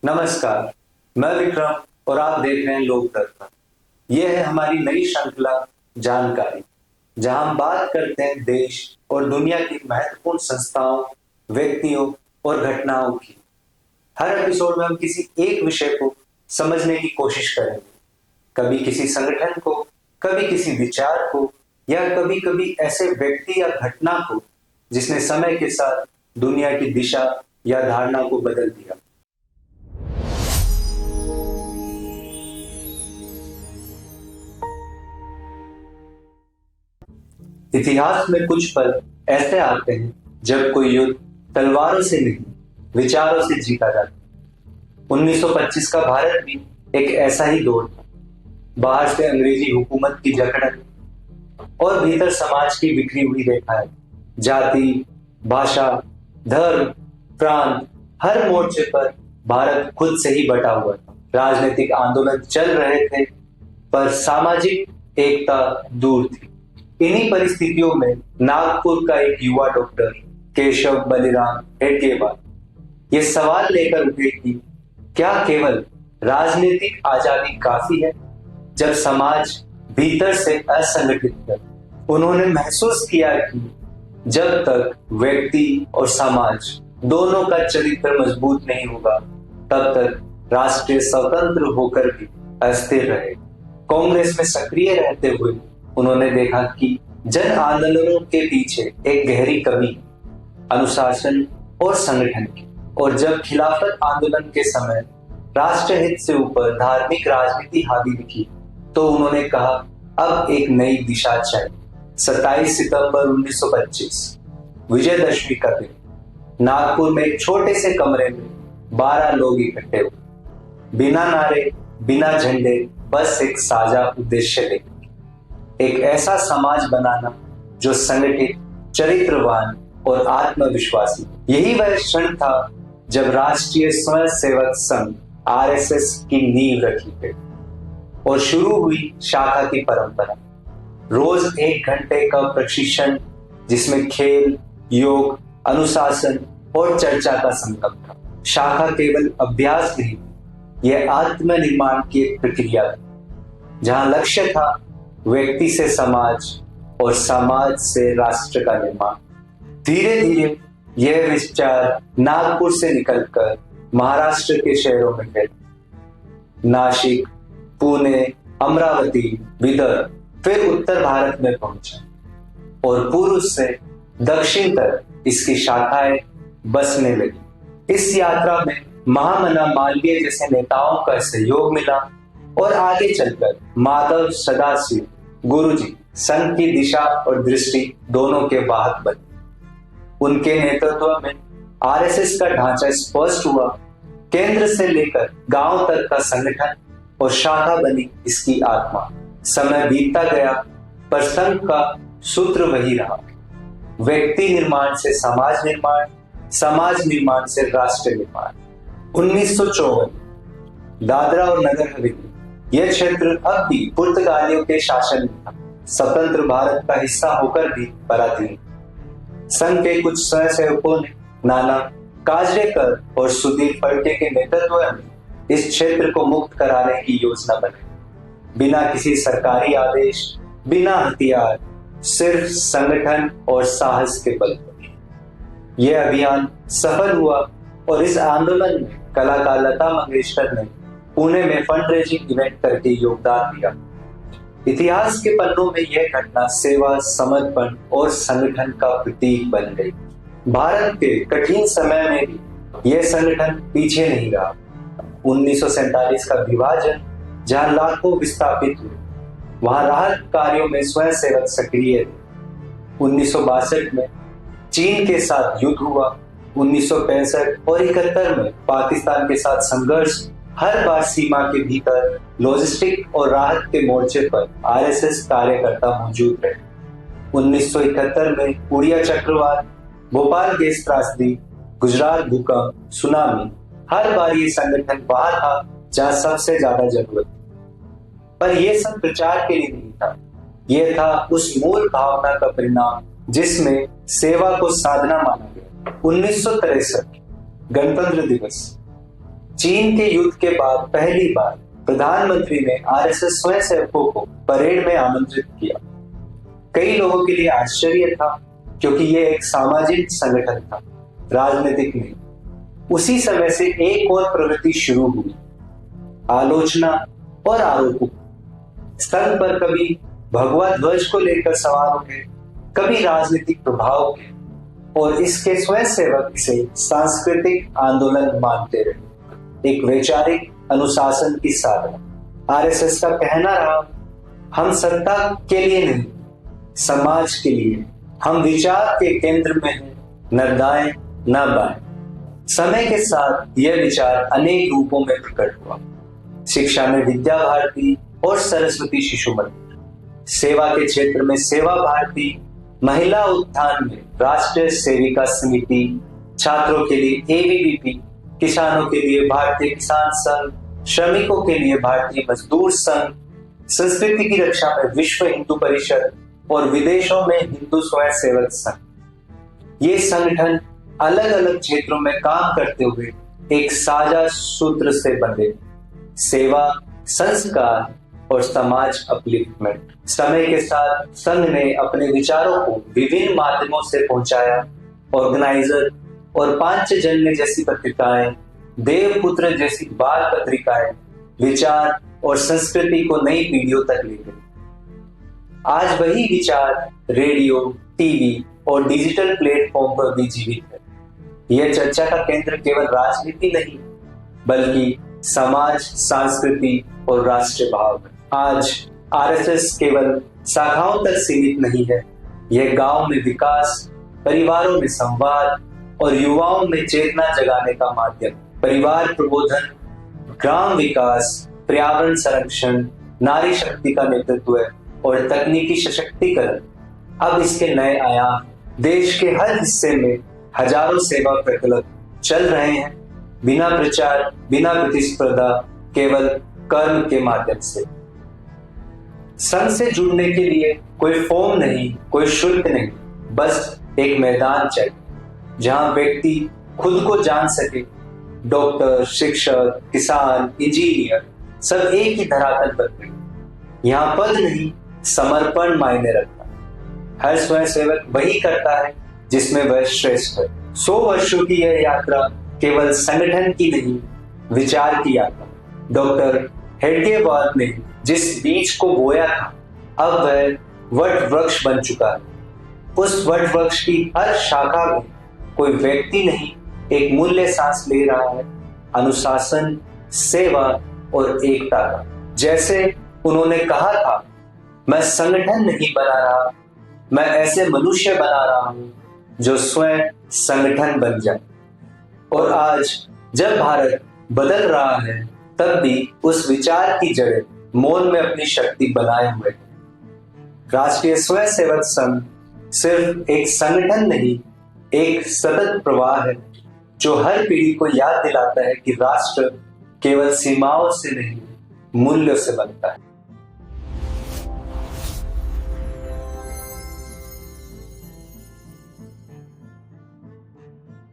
नमस्कार, मैं विक्रम और आप देख रहे हैं लोक दर्पण। यह है हमारी नई श्रृंखला जानकारी, जहां हम बात करते हैं देश और दुनिया की महत्वपूर्ण संस्थाओं, व्यक्तियों और घटनाओं की। हर एपिसोड में हम किसी एक विषय को समझने की कोशिश करेंगे, कभी किसी संगठन को, कभी किसी विचार को, या कभी कभी ऐसे व्यक्ति या घटना को जिसने समय के साथ दुनिया की दिशा या धारणा को बदल दिया। इतिहास में कुछ पल ऐसे आते हैं जब कोई युद्ध तलवारों से नहीं, विचारों से जीता जाता। 1925 का भारत भी एक ऐसा ही दौर था। बाहर से अंग्रेजी हुकूमत की जकड़न और भीतर समाज की बिखरी हुई रेखाएं, जाति, भाषा, धर्म, प्रांत, हर मोर्चे पर भारत खुद से ही बटा हुआ था। राजनीतिक आंदोलन चल रहे थे, पर सामाजिक एकता दूर थी। इन्हीं परिस्थितियों में नागपुर का एक युवा डॉक्टर केशव बलिराम हेडगेवार ये सवाल लेकर उठे कि क्या केवल राजनीतिक आजादी काफी है जब समाज भीतर से असंगठित है। उन्होंने महसूस किया कि जब तक व्यक्ति और समाज दोनों का चरित्र मजबूत नहीं होगा, तब तक राष्ट्र स्वतंत्र होकर भी अस्थिर रहे। कांग्रेस में सक्रिय रहते हुए उन्होंने देखा कि जन आंदोलनों के पीछे एक गहरी कमी, अनुशासन और संगठन की। और जब खिलाफत आंदोलन के समय राष्ट्रहित से ऊपर धार्मिक राजनीति हावी दिखी, तो उन्होंने कहा अब एक नई दिशा चाहिए। 27 सितंबर 1925 विजयदशमी का दिन नागपुर में एक छोटे से कमरे में 12 लोग इकट्ठे हुए। बिना नारे, बिना झंडे, बस एक साझा उद्देश्य लेकर, एक ऐसा समाज बनाना जो संगठित, चरित्रवान और आत्मविश्वासी। यही वह क्षण था जब राष्ट्रीय स्वयंसेवक संघ आरएसएस की नींव रखी गई और शुरू हुई शाखा की परंपरा। रोज 1 घंटे का प्रशिक्षण, जिसमें खेल, योग, अनुशासन और चर्चा का संगम था। शाखा केवल अभ्यास नहीं, यह आत्मनिर्माण की एक प्रक्रिया थी, जहां लक्ष्य था व्यक्ति से समाज और समाज से राष्ट्र का निर्माण। धीरे धीरे यह विचार नागपुर से निकलकर महाराष्ट्र के शहरों में फैला। नासिक, पुणे, अमरावती, विदर्भ, फिर उत्तर भारत में पहुंचा और पूर्व से दक्षिण तक इसकी शाखाएं बसने लगी। इस यात्रा में महामना मालवीय जैसे नेताओं का सहयोग मिला और आगे चलकर माधव सदाशिव गुरुजी संघ की दिशा और दृष्टि दोनों के वाहक बने। उनके नेतृत्व में आरएसएस का ढांचा स्पष्ट हुआ। केंद्र से लेकर गांव तक का संगठन और शाखा बनी इसकी आत्मा। समय बीतता गया, पर संघ का सूत्र वही रहा, व्यक्ति निर्माण से समाज निर्माण, समाज निर्माण से राष्ट्र निर्माण। 1954 दादरा और नगर हवेली यह क्षेत्र अब भी पुर्तगालियों के शासन में था, स्वतंत्र भारत का हिस्सा होकर भी पराधीन। संघ के कुछ स्वयंसेवकों ने नाना काजरेकर और सुधीर फड़के के नेतृत्व में इस क्षेत्र को मुक्त कराने की योजना बनाई। बिना किसी सरकारी आदेश, बिना हथियार, सिर्फ संगठन और साहस के बल पर यह अभियान सफल हुआ। और इस आंदोलन में कलाकार लता मंगेशकर ने पुणे में फंड रेजिंग इवेंट करके योगदान दिया। इतिहास के पन्नों में यह घटना सेवा, समर्पण और संगठन का प्रतीक बन गई। भारत के कठिन समय में भी यह संगठन पीछे नहीं रहा। 1947 का विभाजन, जहां लाखों विस्थापित हुए, वहां राहत कार्यों में स्वयंसेवक सक्रिय थे। 1962 में चीन के साथ युद्ध हुआ। 1965 और 71 में पाकिस्तान के साथ संघर्ष। हर बार सीमा के भीतर लॉजिस्टिक और राहत के मोर्चे पर आरएसएस कार्यकर्ता मौजूद रहे। 1971 में उड़िया चक्रवात, भोपाल गैस त्रासदी, गुजरात भूकंप, सुनामी, हर बार ये संगठन वहां था जहां सबसे ज्यादा जरूरत थी। पर यह सब प्रचार के लिए नहीं था, यह था उस मूल भावना का परिणाम जिसमें सेवा को साधना माना गया। 1963 गणतंत्र दिवस, चीन के युद्ध के बाद पहली बार प्रधानमंत्री ने आरएसएस स्वयंसेवकों को परेड में आमंत्रित किया। कई लोगों के लिए आश्चर्य था क्योंकि यह एक सामाजिक संगठन था, राजनीतिक नहीं। उसी समय से एक और प्रवृत्ति शुरू हुई, आलोचना और आरोपों। संघ पर कभी भगवा ध्वज को लेकर सवाल उठे, कभी राजनीतिक प्रभाव के, और इसके स्वयंसेवक इसे सांस्कृतिक आंदोलन मानते रहे, एक वैचारिक अनुशासन की साधना। आरएसएस का कहना रहा, हम सत्ता के लिए नहीं, समाज के लिए, हम विचार के केंद्र में हैं, न दाएं न बाएं। समय के साथ यह विचार अनेक रूपों में प्रकट हुआ। शिक्षा में विद्या भारती और सरस्वती शिशु मंदिर, सेवा के क्षेत्र में सेवा भारती, महिला उत्थान में राष्ट्रीय सेविका समिति, छात्रों के लिए एबीवीपी, किसानों के लिए भारतीय किसान संघ, श्रमिकों के लिए भारतीय मजदूर संघ, संस्कृति की रक्षा में विश्व हिंदू परिषद और विदेशों में हिंदू स्वयंसेवक संघ। ये संगठन अलग अलग क्षेत्रों में काम करते हुए एक साझा सूत्र से बंधे, सेवा, संस्कार और समाज अपलिफ्टमेंट। समय के साथ संघ ने अपने विचारों को विभिन्न माध्यमों से पहुंचाया। ऑर्गेनाइजर और पांचजन्य जैसी पत्रिकाएं, देवपुत्र जैसी बाल पत्रिकाएं विचार और संस्कृति को नई पीढ़ियों तक ले गई। आज वही विचार रेडियो, टीवी और डिजिटल प्लेटफॉर्म पर भी जीवित है। यह चर्चा का केंद्र केवल राजनीति नहीं, बल्कि समाज, संस्कृति और राष्ट्रीय भाव है। आज आरएसएस केवल शाखाओं तक सीमित नहीं है, यह गांव में विकास, परिवारों में संवाद और युवाओं में चेतना जगाने का माध्यम। परिवार प्रबोधन, ग्राम विकास, पर्यावरण संरक्षण, नारी शक्ति का नेतृत्व और तकनीकी सशक्तिकरण अब इसके नए आयाम। देश के हर हिस्से में हजारों सेवा प्रकल्प चल रहे हैं, बिना प्रचार, बिना प्रतिस्पर्धा, केवल कर्म के माध्यम से। संघ से जुड़ने के लिए कोई फॉर्म नहीं, कोई शुल्क नहीं, बस एक मैदान चाहिए जहां व्यक्ति खुद को जान सके। डॉक्टर, शिक्षक, किसान, इंजीनियर सब एक ही धरातल पर खड़े। यहाँ पद नहीं, समर्पण मायने रखता। हर स्वयंसेवक वही करता है जिसमें वह श्रेष्ठ है। 100 वर्षों की यह यात्रा केवल संगठन की नहीं, विचार की यात्रा। डॉक्टर हेडगेवार ने जिस बीज को बोया था, अब वह वट वृक्ष बन चुका है। उस वट वृक्ष की हर शाखा में कोई व्यक्ति नहीं, एक मूल्य सांस ले रहा है, अनुशासन, सेवा और एकता का। जैसे उन्होंने कहा था, मैं संगठन नहीं बना रहा, मैं ऐसे मनुष्य बना रहा हूं जो स्वयं संगठन बन जाए। और आज जब भारत बदल रहा है, तब भी उस विचार की जड़ें मौन में अपनी शक्ति बनाए हुए हैं। राष्ट्रीय स्वयंसेवक संघ सिर्फ एक संगठन नहीं, एक सतत प्रवाह है जो हर पीढ़ी को याद दिलाता है कि राष्ट्र केवल सीमाओं से नहीं, मूल्यों से बनता है।